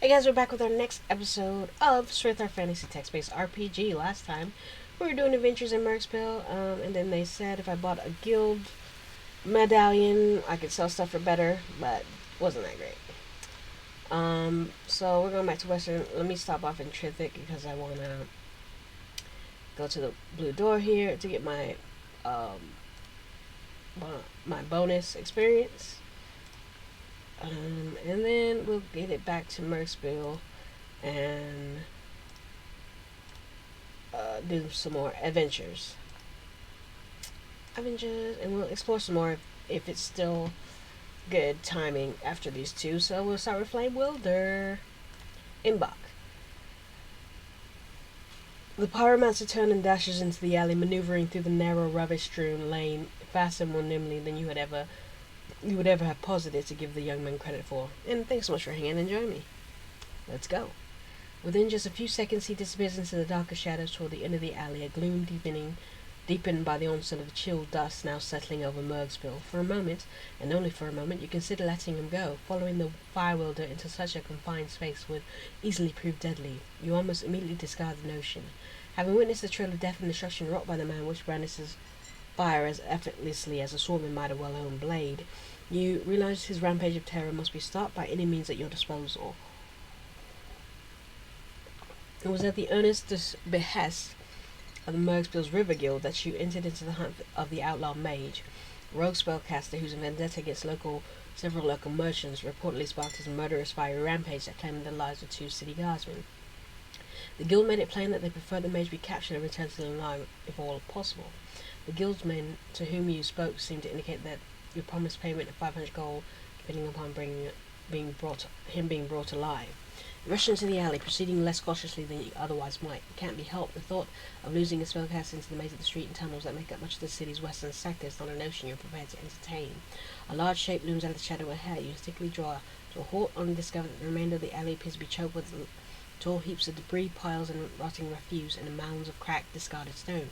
Hey guys, we're back with our next episode of Sryth, our fantasy text-based RPG. Last time, we were doing adventures in Merksville, and then they said if I bought a guild medallion, I could sell stuff for better, but wasn't that great. So we're going back to Western. Let me stop off in Trithik because I want to go to the blue door here to get um, my bonus experience. And then we'll get it back to Merksville and do some more adventures. And we'll explore some more if it's still good timing after these two. So we'll start with Flame Wilder. Imbach. The pyromancer turns and dashes into the alley, maneuvering through the narrow, rubbish-strewn lane faster and more nimbly than you would ever have posited to give the young man credit for. And thanks so much for hanging and joining me. Let's go. Within just a few seconds, he disappears into the darker shadows toward the end of the alley, a gloom deepened by the onset of the chill dust now settling over Mergsville. For a moment, and only for a moment, you consider letting him go. Following the fire welder into such a confined space would easily prove deadly. You almost immediately discard the notion. Having witnessed the trail of death and destruction wrought by the man which brandishes fire as effortlessly as a swordsman might a well-honed blade, you realize his rampage of terror must be stopped by any means at your disposal. It was at the earnest behest of the Mergsville's River Guild that you entered into the hunt of the outlaw mage, a rogue spellcaster whose vendetta against several local merchants reportedly sparked his murderous fiery rampage that claimed the lives of two city guardsmen. The guild made it plain that they preferred the mage be captured and returned to the line if all possible. The guildsmen to whom you spoke seemed to indicate that your promised payment of 500 gold, depending upon being brought alive. You rush into the alley, proceeding less cautiously than you otherwise might. It can't be helped. The thought of losing a spellcaster into the maze of the street and tunnels that make up much of the city's western sector is not a notion you're prepared to entertain. A large shape looms out of the shadow ahead. You instinctively draw to a halt, only discover that the remainder of the alley appears to be choked with tall heaps of debris, piles and rotting refuse, and mounds of cracked, discarded stone.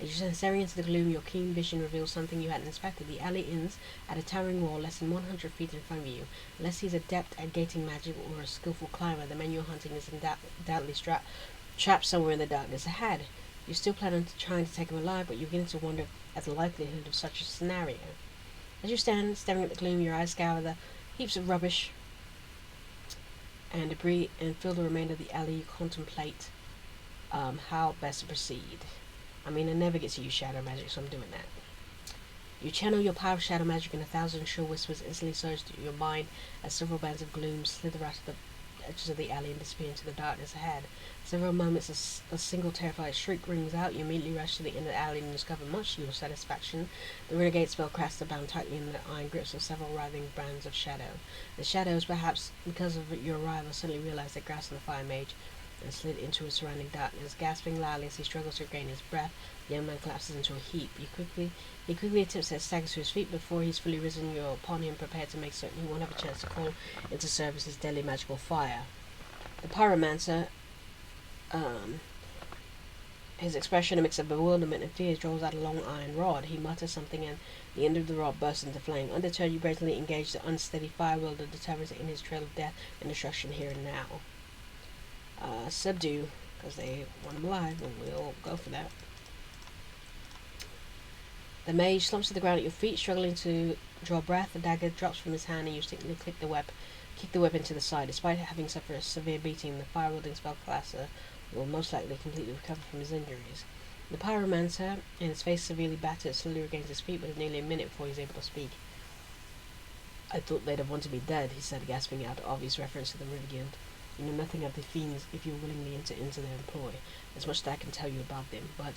As you stand staring into the gloom, your keen vision reveals something you hadn't inspected. The alley ends at a towering wall less than 100 feet in front of you. Unless he's adept at gating magic or a skillful climber, the man you're hunting is undoubtedly trapped somewhere in the darkness ahead. You still plan on trying to take him alive, but you begin to wonder at the likelihood of such a scenario. As you stand staring at the gloom, your eyes scour the heaps of rubbish and debris and fill the remainder of the alley. You contemplate how best to proceed. I mean, I never get to use shadow magic, so I'm doing that. You channel your power of shadow magic, and 1,000 shrill whispers instantly surge through your mind as several bands of gloom slither out of the edges of the alley and disappear into the darkness ahead. Several moments, a single terrified shriek rings out. You immediately rush to the end of the alley and discover, much to your satisfaction, the renegade spellcaster bound tightly in the iron grips of several writhing bands of shadow. The shadows, perhaps because of your arrival, suddenly realize they grasped the fire mage and slid into his surrounding darkness. Gasping loudly as he struggles to regain his breath, the young man collapses into a heap. He quickly attempts to stagger to his feet. Before he's fully risen, you're upon him, prepared to make certain he won't have a chance to call into service his deadly magical fire. The pyromancer, his expression a mix of bewilderment and fear, draws out a long iron rod. He mutters something, and the end of the rod bursts into flame. Undeterred, you bravely engage the unsteady fire welder, determined to end his trail of death and destruction here and now. Subdue, because they want him alive, and we'll go for that. The mage slumps to the ground at your feet, struggling to draw breath. The dagger drops from his hand, and you instinctively kick the weapon to the side. Despite having suffered a severe beating, the fire-wielding spellcaster will most likely completely recover from his injuries. The pyromancer, and his face severely battered, slowly regains his feet, but it's nearly a minute before he's able to speak. I thought they'd have wanted me dead, he said, gasping out obvious reference to the River Guild. You know nothing of the fiends if you willingly enter into their employ. There's much that I can tell you about them, but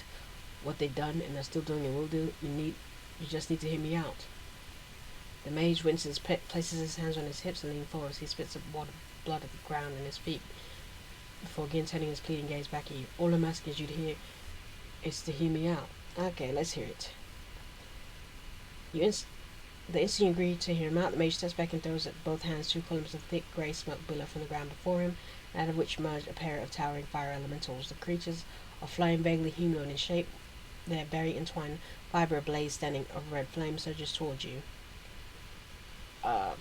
what they've done and are still doing and will do, you just need to hear me out. The mage winces, places his hands on his hips and leans forward as he spits up blood at the ground and his feet before again turning his pleading gaze back at you. All I'm asking is you to hear me out. Okay, let's hear it. The instant you agree to hear him out, the mage steps back and throws at both hands 2 columns of thick grey smoke billow from the ground before him, out of which emerged a pair of towering fire elementals. The creatures are flying vaguely humanoid in shape, their very entwined fibre ablaze, standing of red flame surges towards you,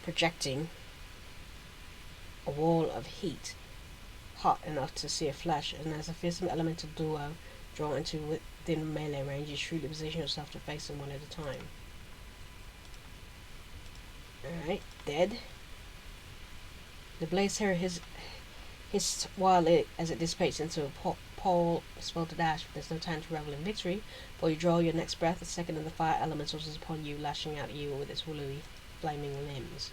projecting a wall of heat hot enough to see a flash, and as a fearsome elemental duo draw into within melee range, you shrewdly position yourself to face them one at a time. Alright, dead. The blaze terror hissed wildly as it dissipates into a pall of sweltered ash. There's no time to revel in victory, for you draw your next breath. The second of the fire elemental is upon you, lashing out at you with its woolly, flaming limbs.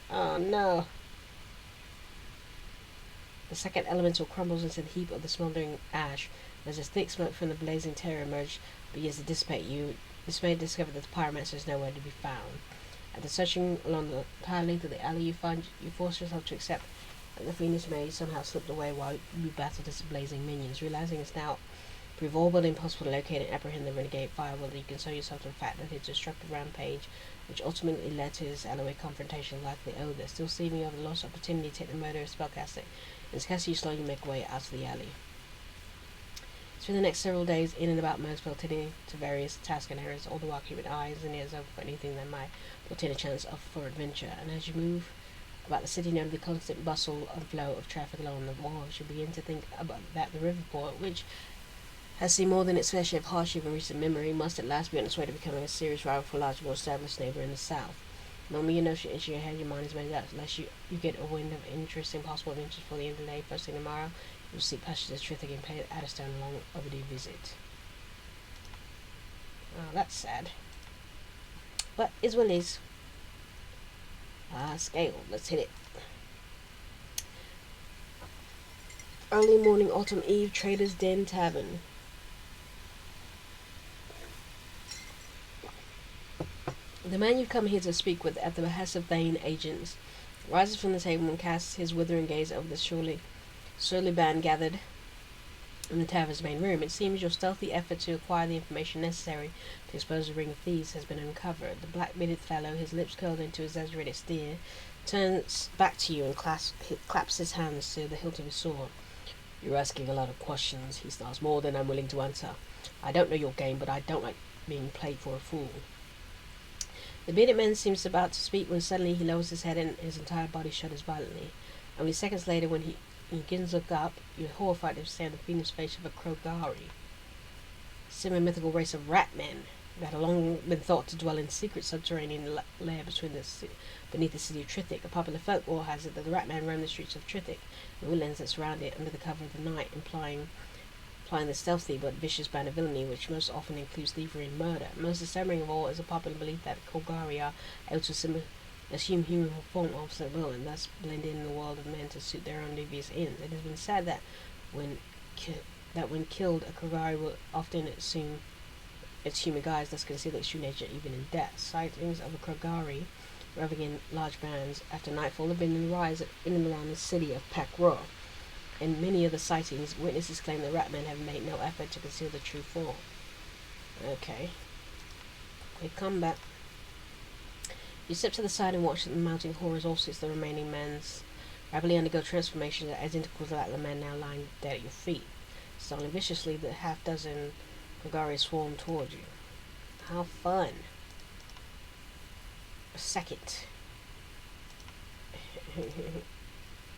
Oh no! The second elemental crumbles into the heap of the smoldering ash. As a thick smoke from the blazing terror emerged begins to dissipate, you dismayed discover that the pyromancer is nowhere to be found. After searching along the entire length of the alley, you force yourself to accept that the Phoenix Maid somehow slipped away while you battled its blazing minions. Realizing it's now prove all but impossible to locate and apprehend the renegade firewall, you console yourself to the fact that his destructive rampage, which ultimately led to his alloy confrontation, likely owed there. Still seething over the lost opportunity to take the murderous spellcaster, in this case you slowly make your way out of the alley. Spend the next several days in and about Mosville, tending to various tasks and errands, all the while keeping eyes and ears open for anything that might portend a chance for adventure. And as you move about the city, note the constant bustle and flow of traffic along the walls, you begin to think about that the Riverport, which has seen more than its fair share of hardship in recent memory, must at last be on its way to becoming a serious rival for a large, more established neighbour in the south. The moment you notion into your head, your mind is made up. Unless you get a wind of interesting possible adventures for the end of the day, first thing tomorrow, you'll seek passage of Sryth and pay Adderstone a long overdue visit. Oh, that's sad. But is what it is. Scale. Let's hit it. Early morning, autumn eve, Trader's Den Tavern. The man you've come here to speak with at the behest of Thane agents rises from the table and casts his withering gaze over the surly band gathered in the tavern's main room. It seems your stealthy effort to acquire the information necessary to expose the ring of thieves has been uncovered. The black-bearded fellow, his lips curled into his exaggerated sneer, turns back to you and claps his hands to the hilt of his sword. You're asking a lot of questions, he snarls, more than I'm willing to answer. I don't know your game, but I don't like being played for a fool. The bearded man seems about to speak when suddenly he lowers his head and his entire body shudders violently. Only seconds later, when he begins to look up, you're horrified to see the fiendish face of a Krogari, semi-mythical race of rat men that had long been thought to dwell in secret subterranean lair beneath the city of Trithik. A popular folklore has it that the rat men roam the streets of Trithik, the woodlands that surround it, under the cover of the night, implying the stealthy but vicious band of villainy, which most often includes thievery and murder. Most disturbing of all is a popular belief that Krogari are able to assume human form of their will and thus blend in the world of men to suit their own devious ends. It has been said that when killed, a Krogari will often assume its human guise, thus conceal its true nature even in death. Sightings of a Krogari roving in large bands after nightfall have been on the rise in and around the city of Pakro. In many of the sightings, witnesses claim the rat men have made no effort to conceal the true form. Okay. Quick combat. You step to the side and watch the mounting horrors all six of the remaining men's rapidly undergo transformations identical to that of the men now lying dead at your feet. Startling viciously, the half-dozen Krogari swarm toward you. How fun. A second.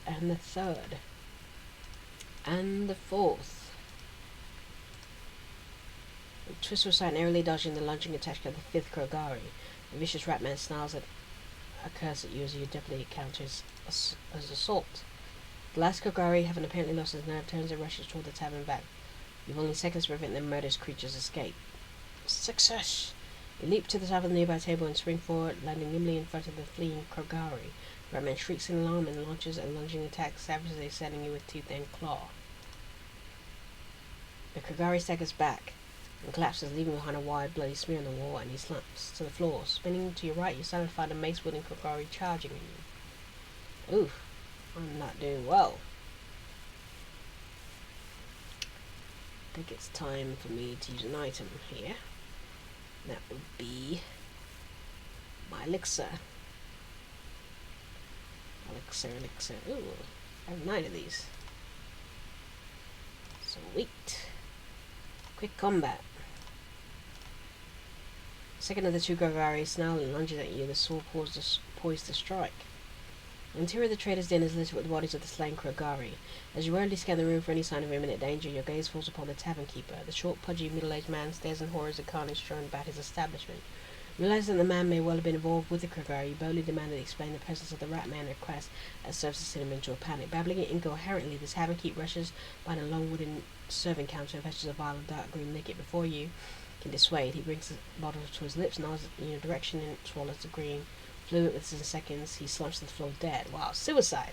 And the third. And the fourth. The Twister sight narrowly dodging the lunging attack of the fifth Krogari. The vicious ratman snarls a curse at you as you deftly counters as assault. The last Krogari, having apparently lost his nerve, turns and rushes toward the tavern back. You've only seconds to prevent the murderous creature's escape. Success! You leap to the top of the nearby table and spring forward, landing nimbly in front of the fleeing Krogari. The ratman shrieks in alarm and launches a lunging attack, savagely setting you with teeth and claw. The Krogari staggers back and collapses, leaving behind a wide, bloody smear on the wall, and he slumps to the floor. Spinning to your right, you suddenly find a mace-wielding Krogari charging at you. Oof, I'm not doing well. I think it's time for me to use an item here. That would be my elixir. Elixir. Ooh, I have 9 of these. Sweet. Quick combat. The second of the two Krogari snarls and lunges at you, the sword poised to strike. The interior of the trader's den is littered with the bodies of the slain Krogari. As you warily scan the room for any sign of imminent danger, your gaze falls upon the tavern keeper. The short, pudgy, middle-aged man stares in horror as the carnage strewn about his establishment. Realizing that the man may well have been involved with the Krogari, you boldly demand that he explain the presence of the rat man request that serves to send him into a panic. Babbling incoherently, the tavern keeper rushes behind a long wooden serving counter and fetches a vial of dark green liquid. Before you can dissuade, he brings the bottle to his lips, nods in your direction, and swallows the green fluid. Within seconds, he slumps to the floor dead. Wow, suicide!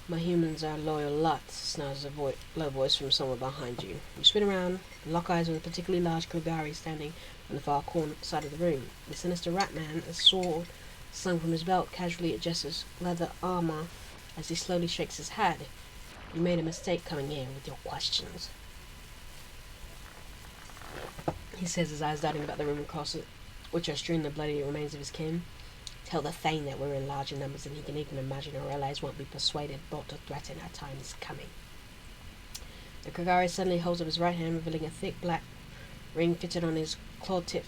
My humans are a loyal lot, snarls a low voice from somewhere behind you. You spin around and lock eyes with a particularly large Krogari standing on the far corner side of the room. The sinister rat man, a sword slung from his belt, casually adjusts his leather armor as he slowly shakes his head. You made a mistake coming in with your questions, he says, his eyes darting about the room across it, which are strewn the bloody remains of his kin. Tell the Thane that we're in larger numbers than he can even imagine, or allies won't be persuaded, but to threaten our time is coming. The Krogari suddenly holds up his right hand, revealing a thick black ring fitted on his claw-tipped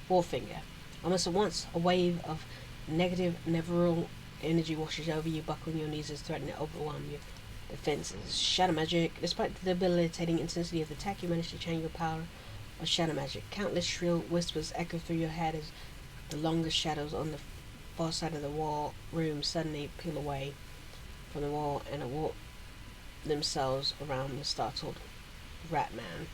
forefinger. Almost at once, a wave of negative neural energy washes over you, buckling your knees as threatening to overwhelm your defenses. Shadow magic. Despite the debilitating intensity of the attack, you manage to change your power of shadow magic. Countless shrill whispers echo through your head as the longest shadows on the far side of the room suddenly peel away from the wall and warp themselves around the startled rat man.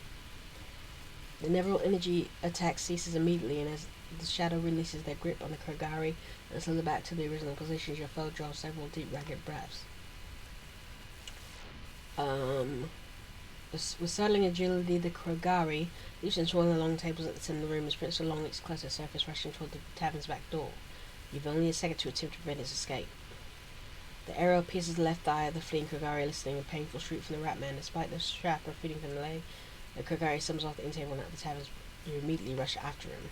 The neural energy attack ceases immediately, and as the shadow releases their grip on the Krogari and slithers back to the original positions, your foe draws several deep, ragged breaths. With startling agility, the Krogari loosens one of the long tables at the center of the room and sprints along its cluttered surface, rushing toward the tavern's back door. You've only a second to attempt to prevent its escape. The arrow pierces the left eye of the fleeing Krogari, eliciting a painful shriek from the rat man. Despite the strap protruding from the leg, the Krogari stumbles off the end table and out the tavern. You immediately rush after him.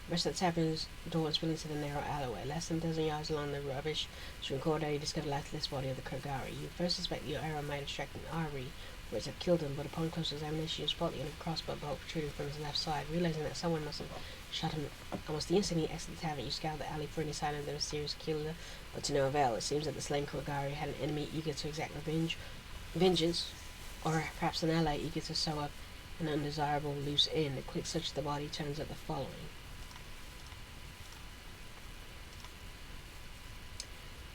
The rest of the tavern's door is spilling into the narrow alleyway. Less than a dozen yards along the rubbish-strewn corridor, you discover the lifeless body of the Krogari. You first suspect your arrow might have struck an artery, where it had killed him, but upon closer examination, you spot the end of a crossbow bolt protruding from his left side. Realizing that someone must have shot him almost the instant he exited the tavern, you scour the alley for any sign of the mysterious killer, but to no avail. It seems that the slain Krogari had an enemy eager to exact vengeance, or perhaps an ally eager to sew up an undesirable loose end. A quick search of the body turns up the following.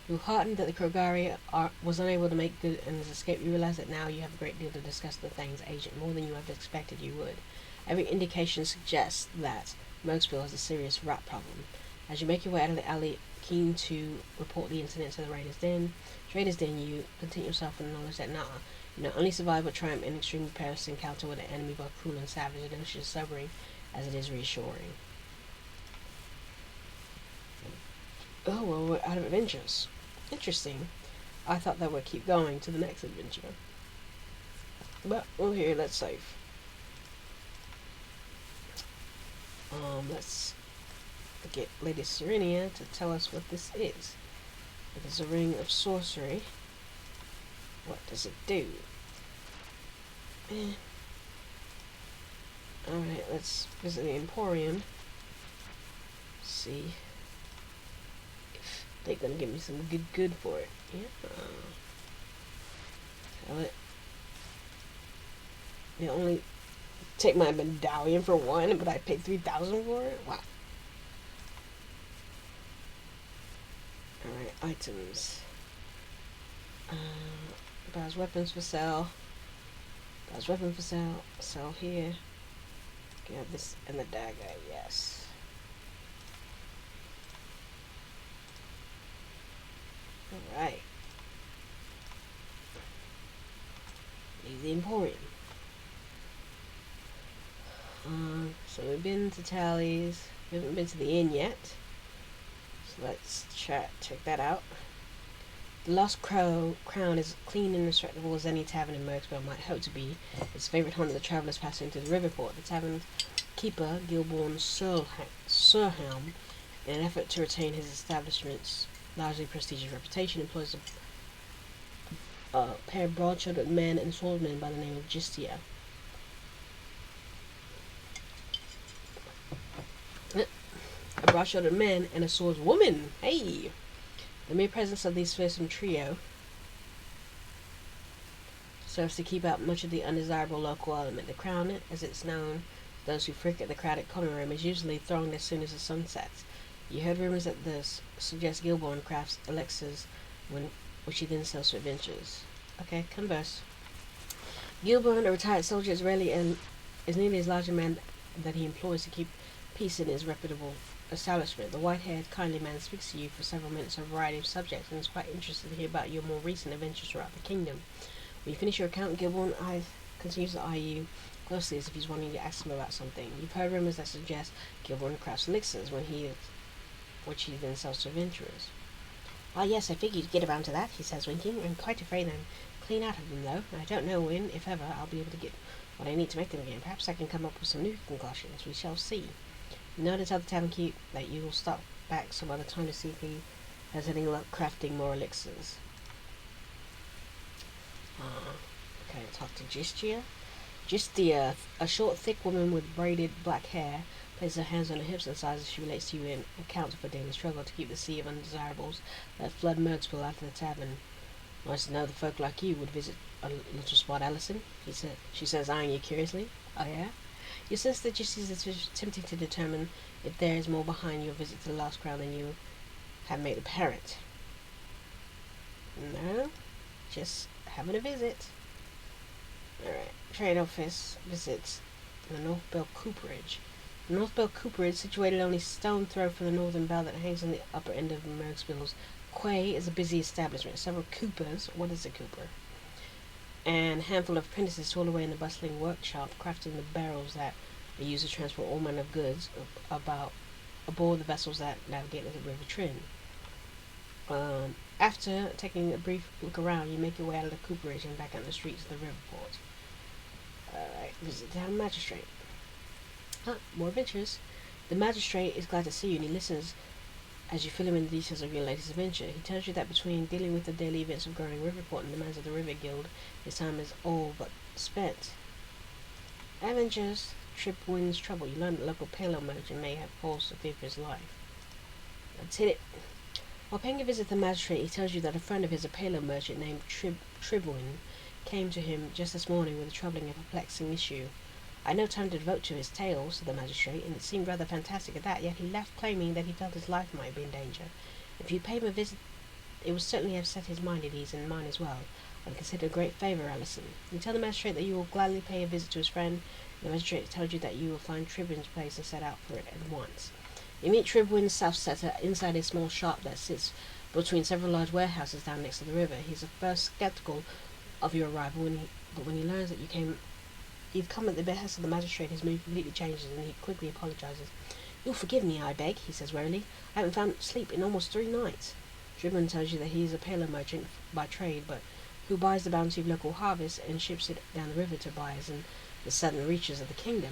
You're heartened that the Krogari was unable to make good on his escape. You realize that now you have a great deal to discuss with the Thane's agent, more than you have expected you would. Every indication suggests that Merksville has a serious rat problem. As you make your way out of the alley, keen to report the incident to the Trader's Den, you content yourself with the knowledge that you not only survived but triumphed in an extremely perilous encounter with an enemy both cruel and savage. The notion is sobering as it is reassuring. Oh, well, we're out of adventures. Interesting. I thought that would keep going to the next adventure. But, well, here, let's save. Let's get Lady Serenia to tell us what this is. It is a ring of sorcery. What does it do? Alright, let's visit the Emporium. See if they're gonna give me some good for it. Yeah. Tell it. They only take my medallion for one, but I paid 3,000 for it? Wow. Alright, items. Browse weapons for sale. Browse weapon for sale. Sell here. Get this and the dagger, yes. Alright. Leave the Emporium. So we've been to Tally's. We haven't been to the inn yet. So let's check that out. The Lost Crown is clean and respectable as any tavern in Merksville might hope to be. Its favorite haunt of the travelers passing through the riverport. The tavern keeper, Gilborn Surhelm, in an effort to retain his establishment's largely prestigious reputation, employs a pair of broad-shouldered men and swordmen by the name of Gistia. A broad-shouldered man and a swords woman. Hey! The mere presence of these fearsome trio serves to keep out much of the undesirable local element. The crown, as it's known, those who frequent the crowded common room, is usually thronged as soon as the sun sets. You heard rumors that this suggests Gilborn crafts elixirs which he then sells to adventurers. Okay, converse. Gilborn, a retired soldier, is nearly as large a man that he employs to keep peace in his reputable establishment. The white-haired, kindly man speaks to you for several minutes on a variety of subjects and is quite interested to hear about your more recent adventures throughout the kingdom. When you finish your account, Gilborn continues to eye you closely as if he's wanting to ask him about something. You've heard rumors that suggest Gilborn crafts elixirs which he then sells to adventurers. Ah, yes, I figured you'd get around to that, he says, winking. I'm quite afraid I'm clean out of them, though. I don't know when, if ever, I'll be able to get what I need to make them again. Perhaps I can come up with some new concoctions. We shall see. You know to tell the tavern keep that you will stop back some other time to see if he has any luck crafting more elixirs. Okay, talk to Gistia. Gistia, a short, thick woman with braided black hair, places her hands on her hips and sighs as she relates to you in accounts of her daily struggle to keep the sea of undesirables that flood Mergsville out of the tavern. Nice to know the folk like you would visit a little spot, Allison, she says, eyeing you curiously. Oh, yeah? You sense that Gistia is attempting to determine if there is more behind your visit to the Lost Crown than you have made apparent. No, just having a visit. Alright, trade office visits the North Bell Cooperage. The North Bell Cooperage, situated only stone throw from the northern bell that hangs on the upper end of Mergsville's quay, is a busy establishment. Several coopers, what is a cooper? And a handful of apprentices toil away in the bustling workshop, crafting the barrels that are used to transport all manner of goods aboard the vessels that navigate the River Trin. After taking a brief look around, you make your way out of the cooperage and back out the streets of the riverport. Alright, visit the town magistrate. More adventures. The magistrate is glad to see you, and he listens as you fill him in the details of your latest adventure. He tells you that between dealing with the daily events of growing Riverport and the demands of the River Guild, his time is all but spent. Adventures. Trip wins trouble. You learn that local payload merchant may have cause to fear for his life. Let's hit it. While paying a visit to the magistrate, he tells you that a friend of his, a payload merchant named Tribwin, came to him just this morning with a troubling and perplexing issue. I had no time to devote to his tale, said the magistrate, and it seemed rather fantastic at that, yet he left claiming that he felt his life might be in danger. If you paid him a visit, it would certainly have set his mind at ease, and mine as well. I would consider it a great favour, Allison. You tell the magistrate that you will gladly pay a visit to his friend, and the magistrate tells you that you will find Tribwin's place and set out for it at once. You meet Tribwin's Southsetter inside a small shop that sits between several large warehouses down next to the river. He's at first sceptical of your arrival, but when he learns that you've come at the behest of the magistrate, his mood completely changes, and he quickly apologizes. You'll forgive me, I beg, he says wearily. I haven't found sleep in almost 3 nights. Tribwin tells you that he is a payload merchant by trade, but who buys the bounty of local harvests and ships it down the river to buyers in the southern reaches of the kingdom.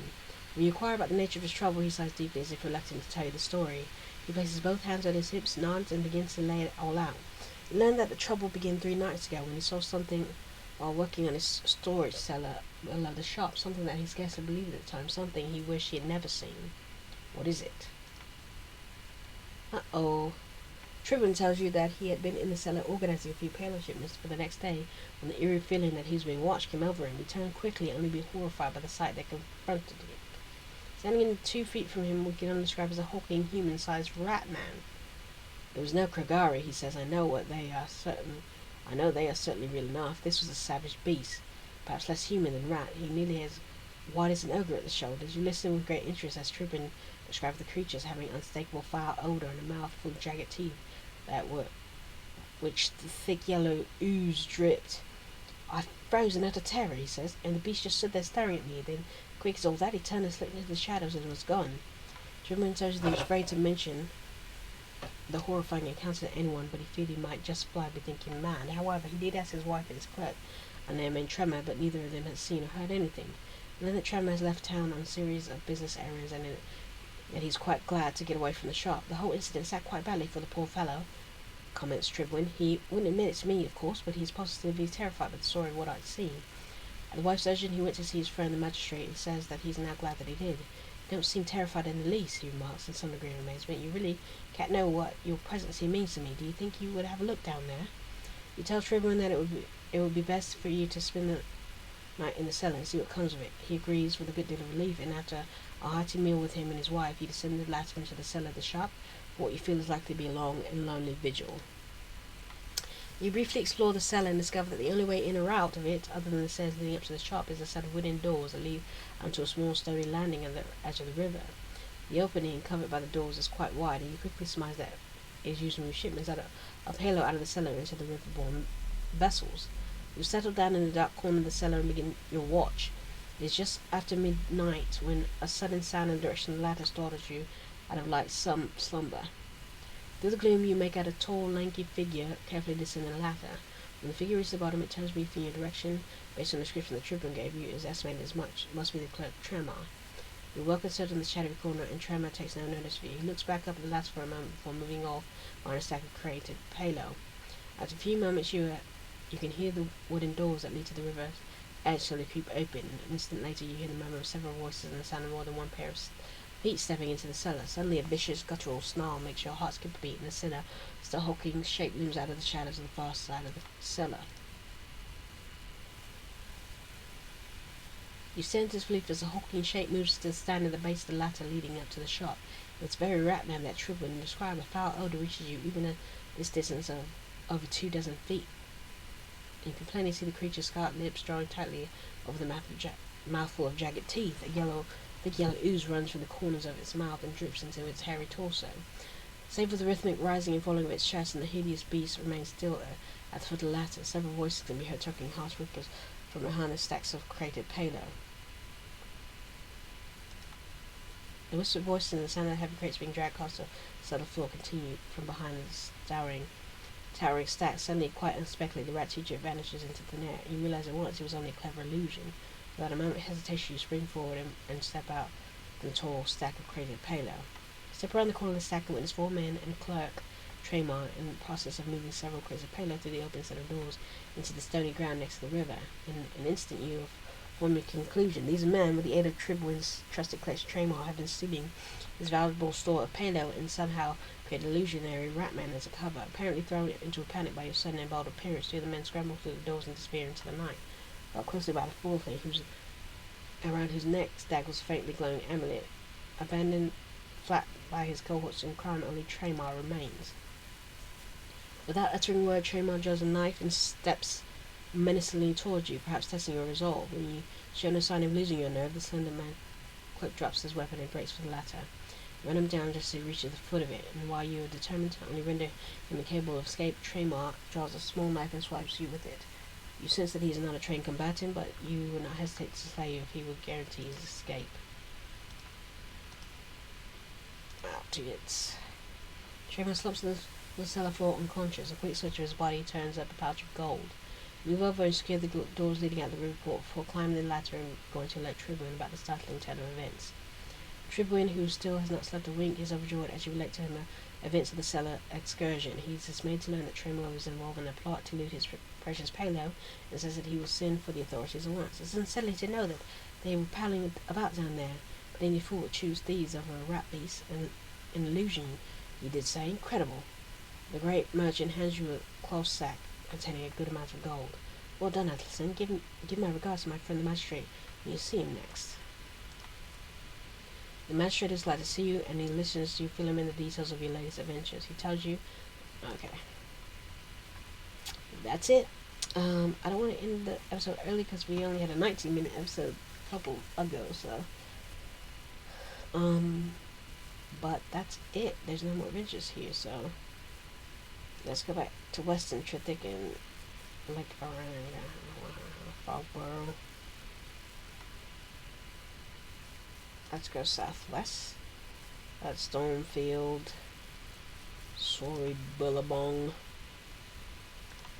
When you inquire about the nature of his trouble, he sighs deeply as if reluctant to tell you the story. He places both hands on his hips, nods, and begins to lay it all out. You learn that the trouble began 3 nights ago when he saw something while working on his storage cellar below the shop, something that he scarcely believed at the time, something he wished he had never seen. What is it? Uh-oh. Tribwin tells you that he had been in the cellar organizing a few payload shipments for the next day when the eerie feeling that he was being watched came over him. He turned quickly, only to be horrified by the sight that confronted him. Standing in 2 feet from him, we can only describe as a hulking, human-sized rat man. There was no Krogari, he says. I know they are certainly real enough. This was a savage beast, perhaps less human than rat. He nearly as wide as an ogre at the shoulders. You listen with great interest as Tribwin described the creatures having unmistakable foul odor and a mouth full of jagged teeth which the thick yellow ooze dripped. I've frozen out of terror, he says, and the beast just stood there staring at me. Then, quick as all that, he turned and slipped into the shadows and was gone. Tribwin tells you that he was afraid to mention the horrifying encounter to anyone, but he feared he might justify be thinking mad. However, he did ask his wife and his clerk, and their man Tremor, but neither of them had seen or heard anything. And then that Tremor has left town on a series of business errands, and he's quite glad to get away from the shop. The whole incident sat quite badly for the poor fellow, comments Tribwin. He wouldn't admit it to me, of course, but he's positively terrified by the story of what I'd seen. At the wife's urging, he went to see his friend the magistrate, and says that he's now glad that he did. You don't seem terrified in the least, he remarks in some degree of amazement. You really can't know what your presence here means to me. Do you think you would have a look down there? You tell Tribune that it would be best for you to spend the night in the cellar and see what comes of it. He agrees with a good deal of relief, and after a hearty meal with him and his wife, you descend the ladder into the cellar of the shop for what you feel is likely to be a long and lonely vigil. You briefly explore the cellar and discover that the only way in or out of it, other than the stairs leading up to the shop, is a set of wooden doors that lead onto a small stony landing at the edge of the river. The opening, covered by the doors, is quite wide, and you quickly surmise that it is used to move shipments of halo out of the cellar into the river-borne vessels. You settle down in the dark corner of the cellar and begin your watch. It is just after midnight when a sudden sound in the direction of the ladder startles you out of light slumber. Through the gloom you make out a tall, lanky figure carefully descending the ladder. When the figure reaches the bottom, it turns briefly in your direction. Based on the description the Tribune gave you, it is estimated as much. It must be the clerk Tremor. You walk uncertain in the shadowy corner, and Tremor takes no notice of you. He looks back up at the ladder for a moment before moving off behind a stack of crated palo. After a few moments you can hear the wooden doors that lead to the river's edge slowly creep open. An instant later you hear the murmur of several voices and the sound of more than one pair of feet stepping into the cellar. Suddenly a vicious guttural snarl makes your heart skip a beat, and a sinner, still hulking shape looms out of the shadows of the far side of the cellar. You stand in disbelief as the hulking shape moves to stand at the base of the ladder leading up to the shop. It's very rat man that Tribune described. A foul odor reaches you even at this distance of over 24 feet. You can plainly see the creature's scarlet lips drawing tightly over the mouthful of jagged teeth. Thick yellow ooze runs from the corners of its mouth and drips into its hairy torso. Save for the rhythmic rising and falling of its chest, and the hideous beast remains still at the foot of the ladder. Several voices can be heard talking harsh whispers from behind the stacks of crated palo. The whispered voices and the sound of the heavy crates being dragged across the subtle floor continued from behind the towering stacks. Suddenly, quite unexpectedly, the rat teacher vanishes into thin air. You realize at once it was only a clever illusion. Without a moment's hesitation, you spring forward and step out from the tall stack of crated palo. Step around the corner of the stack and witness 4 men and clerk Tremor in the process of moving several crates of palo through the open set of doors into the stony ground next to the river. In an instant you have formed a conclusion. These men, with the aid of Tribune's trusted clerk Tremor, have been stealing his valuable store of palo and somehow create an illusionary ratman as a cover. Apparently thrown into a panic by your sudden and bold appearance, 2 of the men scramble through the doors and disappear into the night. Followed closely by the 4th, around whose neck dangles a faintly glowing amulet. Abandoned flat by his cohorts in crime, only Tremor remains. Without uttering a word, Tremor draws a knife and steps menacingly towards you, perhaps testing your resolve. When you show no sign of losing your nerve, the slender man quick drops his weapon and breaks for the ladder. You run him down just as he reaches the foot of it, and while you are determined to only render him incapable of escape, Tremor draws a small knife and swipes you with it. You sense that he is not a trained combatant, but you would not hesitate to slay you if he would guarantee his escape. Out to it. Tremor slumps to the cellar floor unconscious. A quick search of his body turns up a pouch of gold. Move over and secure the doors leading out the river port before climbing the ladder and going to alert Tribune about the startling turn of events. Tribune, who still has not slept a wink, is overjoyed as you relate to him events of the cellar excursion. He is dismayed to learn that Tremor was involved in a plot to loot his precious palo, and says that he will send for the authorities at once. It's unsettling to know that they were palling about down there, but any fool would choose thieves over a rat beast. An illusion, you did say. Incredible. The great merchant hands you a cloth sack containing a good amount of gold. Well done, Atkinson. Give my regards to my friend the magistrate when you see him next. The magistrate is glad to see you, and he listens to you fill him in the details of your latest adventures. He tells you, okay, that's it. I don't want to end the episode early because we only had a 19-minute episode a couple ago, so but that's it. There's no more adventures here, so let's go back to Western Trithik and like Fogborough. Let's go southwest. That's Stonefield. Sorry, Billabong.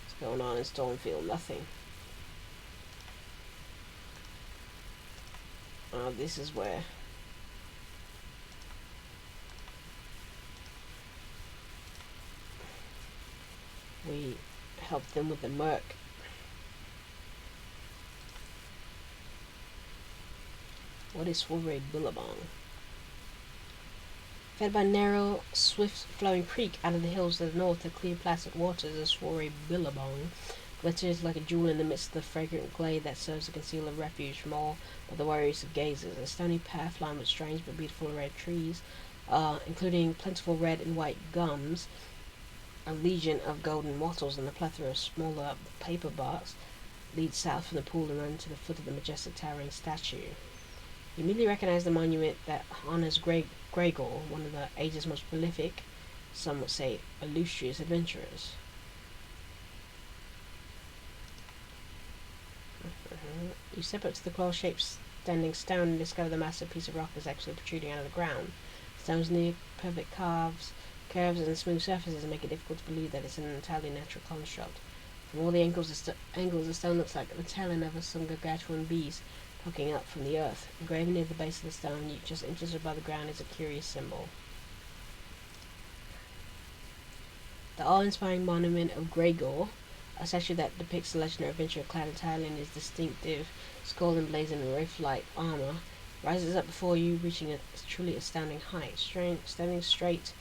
What's going on in Stonefield? Nothing. This is where we helped them with the Merc. What is Sorry, Billabong? Fed by narrow, swift-flowing creek out of the hills to the north, the clear, placid waters of Swarey Billabong glitters like a jewel in the midst of the fragrant glade that serves to conceal a refuge from all but the worries of gazers. A stony path lined with strange but beautiful red trees, including plentiful red and white gums, a legion of golden wattles, and a plethora of smaller paper barks, leads south from the pool and run to the foot of the majestic towering statue. You immediately recognize the monument that honors Gregor, one of the age's most prolific, some would say illustrious adventurers. You step up to the claw-shaped standing stone and discover the massive piece of rock is actually protruding out of the ground. Stone's near perfect curves and smooth surfaces make it difficult to believe that it's an entirely natural construct. From all the angles, the stone looks like the talon of some gargantuan beast poking up from the earth. Engraven near the base of the stone, just inches above the ground, is a curious symbol. The awe-inspiring monument of Gregor, a statue that depicts the legendary adventurer clad entirely in his distinctive skull emblazoned in wraith-like armor, rises up before you, reaching a truly astounding height. Standing straight,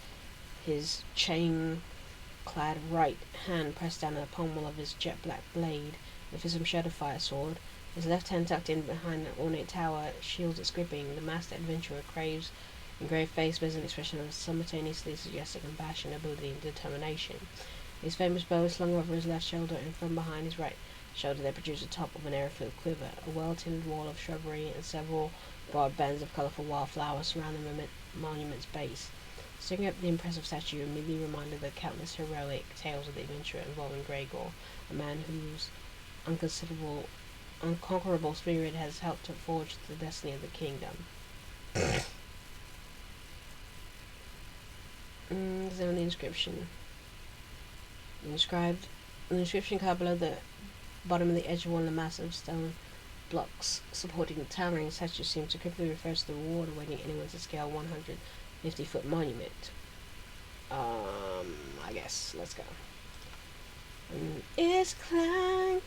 his chain-clad right hand pressed down on the pommel of his jet-black blade, with his shadow-fire sword, his left hand tucked in behind an ornate tower, shields its gripping. The masked adventurer craves engraved face bears an expression of simultaneously suggesting compassion, ability, and determination. His famous bow is slung over his left shoulder, and from behind his right shoulder there protrudes the top of an arrow-filled quiver. A well-tended wall of shrubbery and several broad bands of colourful wildflowers surround the monument's base. Staring at the impressive statue, you're immediately reminded of the countless heroic tales of the adventurer involving Gregor, a man whose unconquerable spirit has helped to forge the destiny of the kingdom. There's only inscription. The inscription card below the bottom of the edge of one of the massive stone blocks supporting the towering statue seems to cryptically refer to the reward awaiting anyone to scale 150-foot monument. I guess. Let's go. It's climb.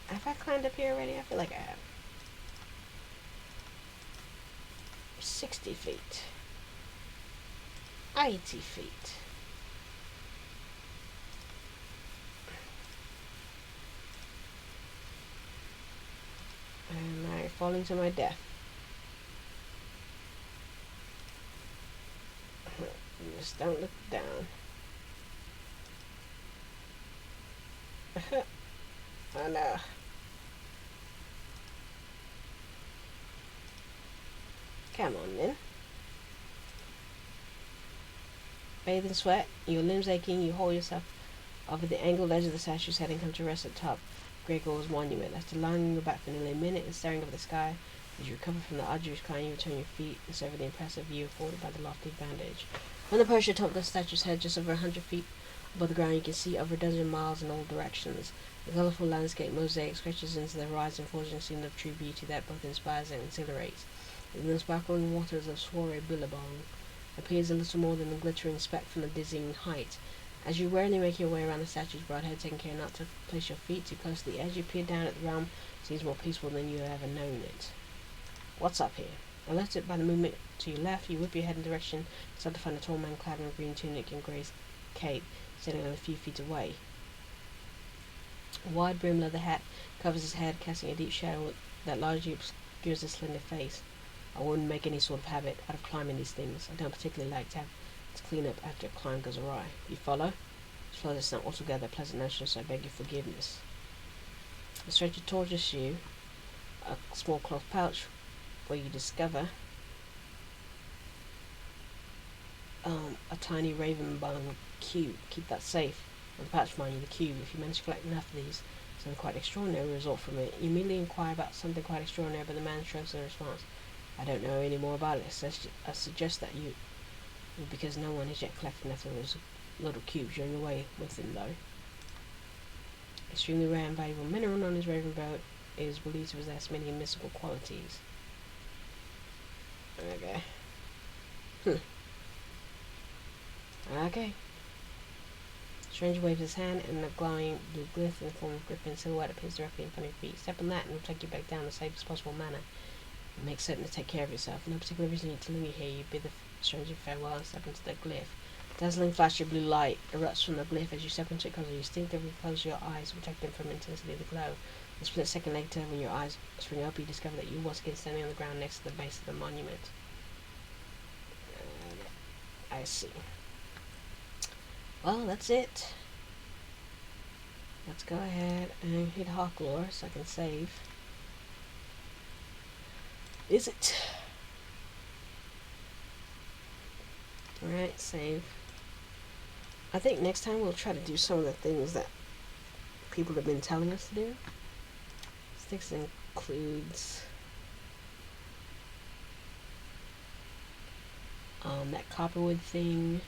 Have I climbed up here already? I feel like I have. 60 feet. 80 feet. Am I falling to my death? Just don't look down. Oh no. Come on then. Bathe in sweat, your limbs aching, you haul yourself over the angled edge of the statue's head and come to rest atop Gregor's monument. After lying on your back for nearly a minute and staring over the sky, as you recover from the arduous climb, you return your feet and survey the impressive view afforded by the lofty vantage. From the perch atop the statue's head, just over 100 feet above the ground, you can see over a dozen miles in all directions. The colourful landscape mosaic stretches into the horizon, forging a scene of true beauty that both inspires and exhilarates. In the sparkling waters of Swarey Billabong appears a little more than a glittering speck from the dizzying height. As you warily make your way around the statue's broad head, taking care not to place your feet too close to the edge, you peer down at the realm. It seems more peaceful than you have ever known it. What's up here? Alerted by the movement to your left, you whip your head in direction, start to find a tall man clad in a green tunic and grey cape, standing a few feet away. A wide brimmed leather hat covers his head, casting a deep shadow that largely obscures his slender face. I wouldn't make any sort of habit out of climbing these things. I don't particularly like to have to clean up after a climb goes awry. You follow? This flow is not altogether a pleasant notion, so I beg your forgiveness. The stranger towards you a small cloth pouch where you discover a tiny raven bone cube. Keep that safe. And the pouch, mind you, the cube. If you manage to collect enough of these, something quite extraordinary will result from it. You immediately inquire about something quite extraordinary, but the man shrugs in response. I don't know any more about it. I suggest that you, because no one has yet collected enough of those little cubes. You're on your way with them, though. Extremely rare and valuable mineral known as ravenbow is believed to possess many mystical qualities. Okay. Okay. Stranger waves his hand, and a glowing blue glyph in the form of griffin silhouette appears directly in front of your feet. Step on that, and it'll take you back down the safest possible manner. Make certain to take care of yourself. For no particular reason you need to leave me here. You bid the stranger farewell and step into the glyph. Dazzling flash of blue light erupts from the glyph as you step into it, because you instinctively close your eyes to protect them from the intensity of the glow. A split second later, when your eyes spring open, you discover that you're once again standing on the ground next to the base of the monument. I see. Well, that's it. Let's go ahead and hit Hawklore so I can save. Is it? Alright, save. I think next time we'll try to do some of the things that people have been telling us to do. This includes that copperwood thing.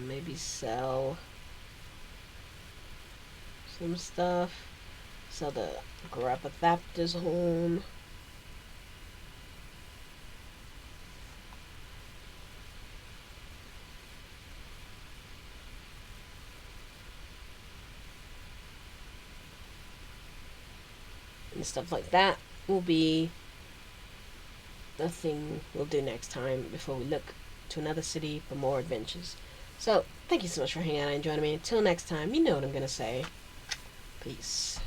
Maybe sell some stuff. Sell the Grappathaptor's horn. And stuff like that will be the thing we'll do next time before we look to another city for more adventures. So, thank you so much for hanging out and joining me. Until next time, you know what I'm going to say. Peace.